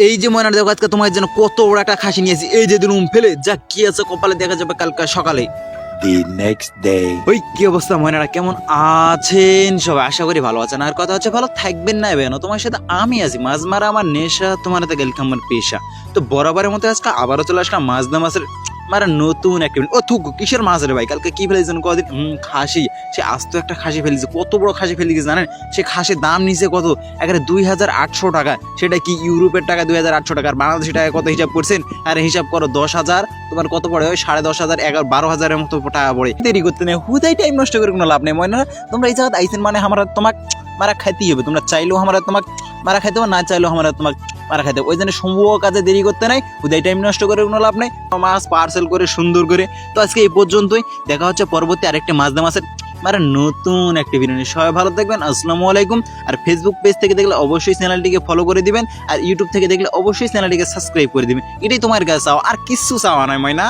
এই যে ময়না দেখো আজকে তোমার জন্য কত বড় একটা খাসি নিয়েছি, এই যে দিন ফেলে যা কি আছে কপালে দেখা যাবে কালকে সকালে। The next day. ওই কি অবস্থা ময়নারা, কেমন আছেন সবাই? আশা করি ভালো আছেন। আর কথা হচ্ছে ভালো থাকবেন না বেন, তোমার সাথে আমি আছি। মাছ মারা আমার নেশা, তোমার হাতে গেলকে আমার পেশা। তো বরাবরের মতো আজকে আবারও চলে আসলাম মাছ দাম মাছের মারা নতুন একটা। ও থুক কিসের মাছ রে ভাই, কালকে কি ফেলেছেন কদিন? খাসি। সে আস্ত একটা খাসি ফেলেছে, কত বড় খাসি ফেলে গেছে জানেন? সে খাসির দাম নিচে কত, একেবারে 2800 টাকা। সেটা কি ইউরোপের টাকা 2800 টাকা, আর বাংলাদেশি টাকা কত হিসাব করছেন? আর হিসাব করো 10,000, তোমার কত পড়ে? ওই 10,500, 11-12,000 মতো টাকা পড়ে। দেরি করতে নেই, হুদাই টাইম নষ্ট করে কোনো লাভ নেই। মনে না তোমরা এই জায়গায় আইসেন মানে আমরা তোমাক মারা খাইতেই হবে। তোমরা চাইলেও আমরা তোমাক মারা খাইতে হবে, না চাইলেও আমরা তোমাক মারা খাইতে হবে। ওই জন্য সম্ভব কাজে দেরি করতে নাই, হুদাই টাইম নষ্ট করে কোনো লাভ নেই। মাছ পার্সেল করে সুন্দর করে। তো আজকে এই পর্যন্তই, দেখা হচ্ছে পরবর্তী আরেকটা মাছ দাম মাছের মারা নতুন একটা ভিডিও নিয়ে। সবাই ভালো থাকবেন, আসসালামু আলাইকুম। আর ফেসবুক পেজ থেকে দেখলে অবশ্যই চ্যানেলটিকে ফলো করে দিবেন, আর ইউটিউব থেকে দেখলে অবশ্যই চ্যানেলটিকে সাবস্ক্রাইব করে দিবেন। এটাই তোমার কাছে চাও, আর কিছু চাওয়া নয় ময়না।